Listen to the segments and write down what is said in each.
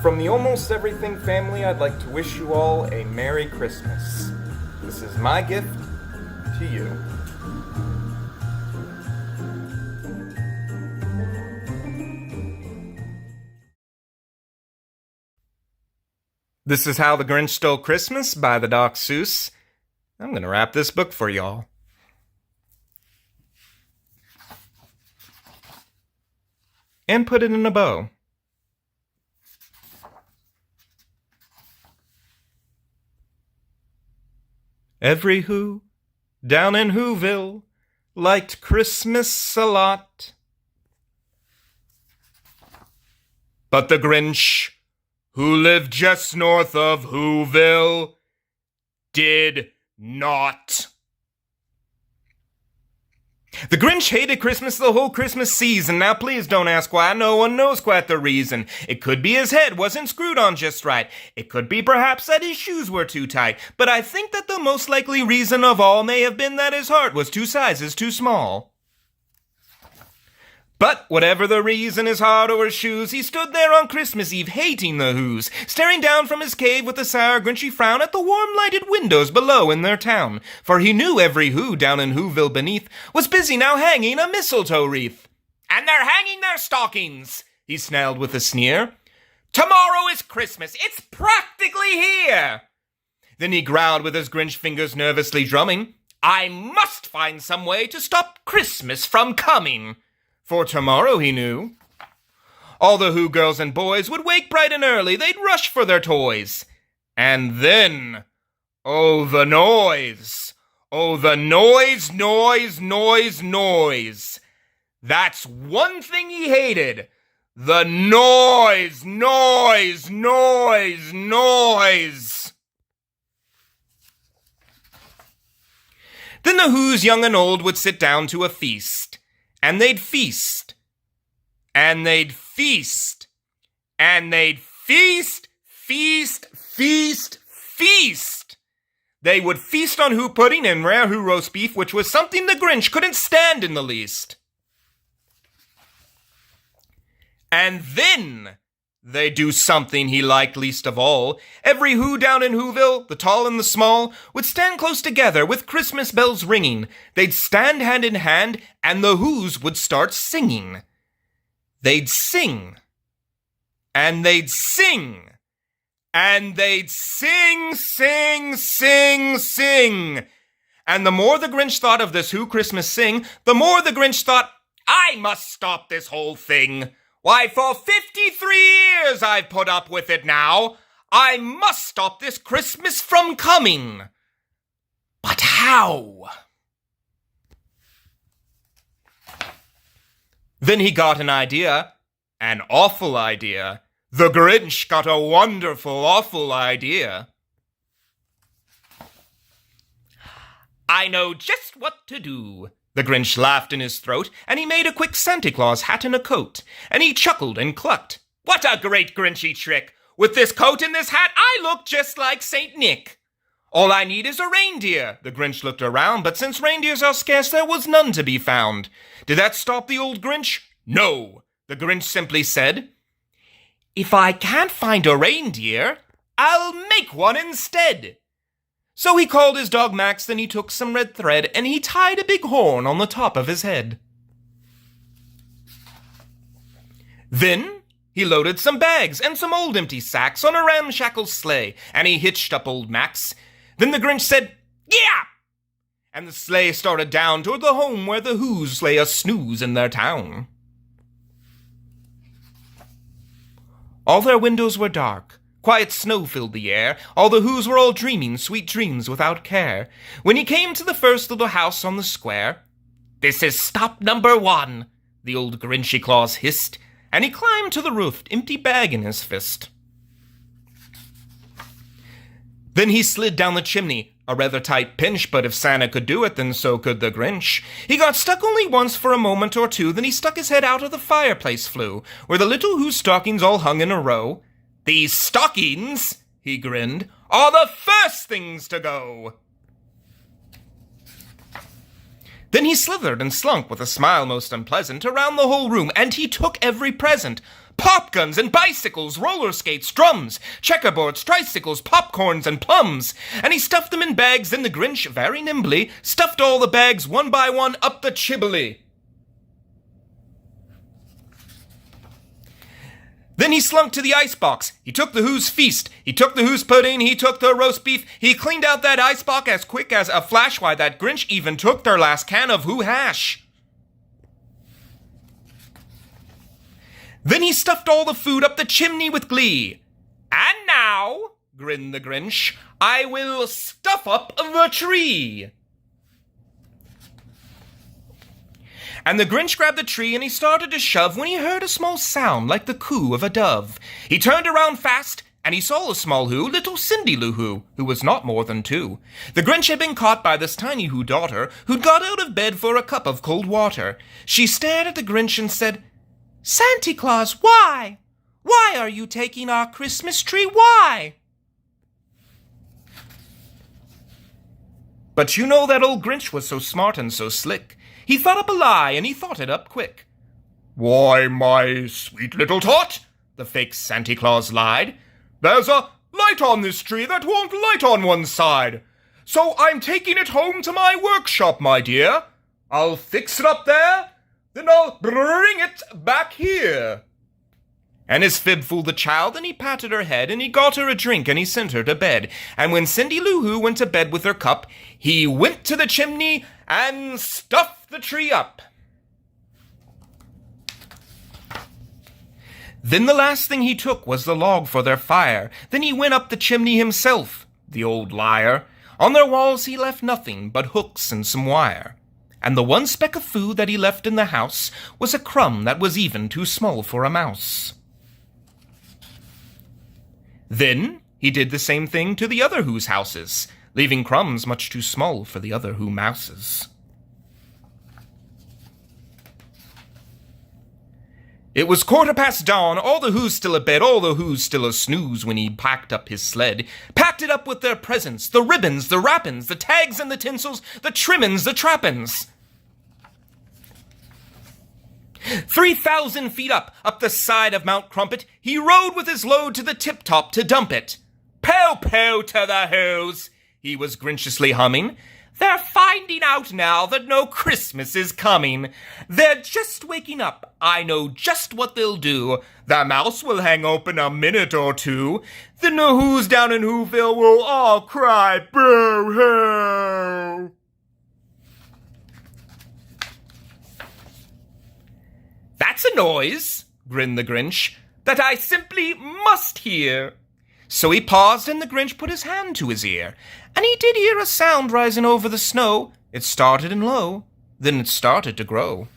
From the Almost Everything family, I'd like to wish you all a Merry Christmas. This is my gift to you. This is How the Grinch Stole Christmas by the Doc Seuss. I'm going to wrap this book for y'all. And put it in a bow. Every Who down in Whoville liked Christmas a lot. But the Grinch, who lived just north of Whoville, did not. The Grinch hated Christmas the whole Christmas season. Now please don't ask why. No one knows quite the reason. It could be his head wasn't screwed on just right. It could be perhaps that his shoes were too tight. But I think that the most likely reason of all may have been that his heart was 2 sizes too small. But whatever the reason, his heart or his shoes, he stood there on Christmas Eve hating the Whos, staring down from his cave with a sour, grinchy frown at the warm-lighted windows below in their town. For he knew every Who down in Whoville beneath was busy now hanging a mistletoe wreath. "And they're hanging their stockings," he snarled with a sneer. "Tomorrow is Christmas. It's practically here." Then he growled with his Grinch fingers nervously drumming, "I must find some way to stop Christmas from coming." For tomorrow, he knew, all the Who girls and boys would wake bright and early. They'd rush for their toys. And then, oh, the noise. Oh, the noise, noise, noise, noise. That's one thing he hated. The noise, noise, noise, noise. Then the Whos, young and old, would sit down to a feast. And they'd feast, and they'd feast, and they'd feast, feast, feast, feast. They would feast on Who pudding and rare Who roast beef, which was something the Grinch couldn't stand in the least. And then they'd do something he liked least of all. Every Who down in Whoville, the tall and the small, would stand close together with Christmas bells ringing. They'd stand hand in hand, and the Whos would start singing. They'd sing, and they'd sing, and they'd sing, sing, sing, sing. And the more the Grinch thought of this Who Christmas sing, the more the Grinch thought, I must stop this whole thing. Why, for 53 years I've put up with it now. I must stop this Christmas from coming. But how? Then he got an idea. An awful idea. The Grinch got a wonderful, awful idea. I know just what to do. The Grinch laughed in his throat, and he made a quick Santa Claus hat and a coat, and he chuckled and clucked. What a great Grinchy trick! With this coat and this hat, I look just like Saint Nick. All I need is a reindeer. The Grinch looked around, but since reindeers are scarce, there was none to be found. Did that stop the old Grinch? No. The Grinch simply said, If I can't find a reindeer, I'll make one instead. So he called his dog Max, then he took some red thread, and he tied a big horn on the top of his head. Then he loaded some bags and some old empty sacks on a ramshackle sleigh, and he hitched up old Max. Then the Grinch said, Yeah! And the sleigh started down toward the home where the Whos lay a snooze in their town. All their windows were dark. Quiet snow filled the air. All the Whos were all dreaming sweet dreams without care. When he came to the first little house on the square, This is stop number 1, the old Grinchy Claus hissed, and he climbed to the roof, empty bag in his fist. Then he slid down the chimney, a rather tight pinch, but if Santa could do it, then so could the Grinch. He got stuck only once for a moment or two, then he stuck his head out of the fireplace flue, where the little Who stockings all hung in a row. These stockings, he grinned, are the first things to go. Then he slithered and slunk with a smile most unpleasant around the whole room, and he took every present. Pop guns and bicycles, roller skates, drums, checkerboards, tricycles, popcorns, and plums. And he stuffed them in bags, and the Grinch, very nimbly, stuffed all the bags one by one up the chimbley. Then he slunk to the icebox. He took the Who's feast. He took the Who's pudding. He took the roast beef. He cleaned out that icebox as quick as a flash. Why, that Grinch even took their last can of Who hash. Then he stuffed all the food up the chimney with glee. And now, grinned the Grinch, I will stuff up the tree. And the Grinch grabbed the tree and he started to shove when he heard a small sound like the coo of a dove. He turned around fast and he saw a small Who, little Cindy Lou who was not more than 2. The Grinch had been caught by this tiny Who daughter who'd got out of bed for a cup of cold water. She stared at the Grinch and said, Santa Claus, why? Why are you taking our Christmas tree? Why? But you know that old Grinch was so smart and so slick. He thought up a lie, and he thought it up quick. Why, my sweet little tot, the fake Santa Claus lied, there's a light on this tree that won't light on one side. So I'm taking it home to my workshop, my dear. I'll fix it up there, then I'll bring it back here. And his fib fooled the child, and he patted her head, and he got her a drink, and he sent her to bed. And when Cindy Lou Who went to bed with her cup, he went to the chimney and stuffed the tree up. Then the last thing he took was the log for their fire. Then he went up the chimney himself, the old liar. On their walls he left nothing but hooks and some wire. And the one speck of food that he left in the house was a crumb that was even too small for a mouse. Then he did the same thing to the other Who's houses, leaving crumbs much too small for the other Who mouses. It was 15:15 dawn, all the Who's still abed, all the Who's still a snooze when he packed up his sled. Packed it up with their presents, the ribbons, the wrappings, the tags and the tinsels, the trimmin's, the trappings. 3,000 feet up the side of Mount Crumpet, he rode with his load to the tip-top to dump it. Pow, pow to the Who's, he was grinchiously humming. They're finding out now that no Christmas is coming. They're just waking up. I know just what they'll do. The mouse will hang open a minute or two. Then the Who's down in Whoville will all cry, boo-hoo. That's a noise, grinned the Grinch, that I simply must hear. So he paused, and the Grinch put his hand to his ear, and he did hear a sound rising over the snow. It started in low, then it started to grow.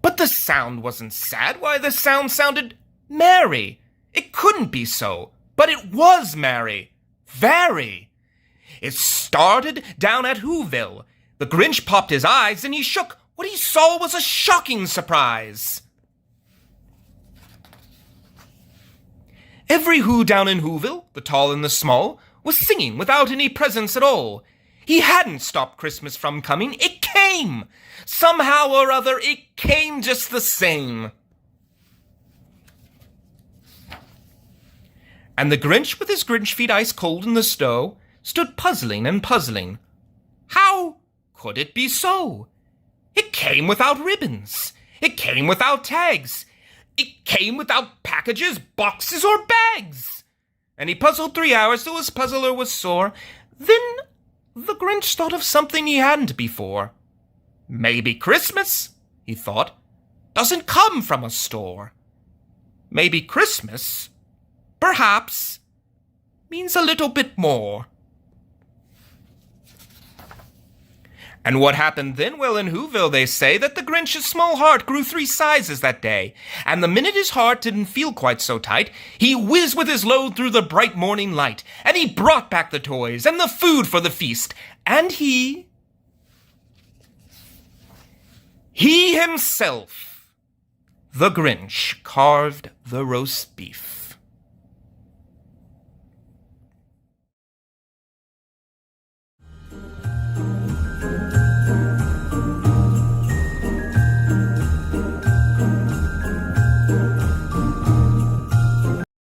But the sound wasn't sad. Why, the sound sounded merry. It couldn't be so, but it was merry. Very. It started down at Whoville. The Grinch popped his eyes, and he shook. What he saw was a shocking surprise. Every Who down in Whoville, the tall and the small, was singing without any presents at all. He hadn't stopped Christmas from coming. It came! Somehow or other, it came just the same. And the Grinch, with his Grinch feet ice cold in the snow, stood puzzling and puzzling. How could it be so? It came without ribbons. It came without tags. It came without packages, boxes, or bags. And he puzzled 3 hours till his puzzler was sore. Then the Grinch thought of something he hadn't before. Maybe Christmas, he thought, doesn't come from a store. Maybe Christmas, perhaps, means a little bit more. And what happened then? Well, in Whoville they say that the Grinch's small heart grew 3 sizes that day. And the minute his heart didn't feel quite so tight, he whizzed with his load through the bright morning light. And he brought back the toys and the food for the feast. And he himself, the Grinch, carved the roast beef.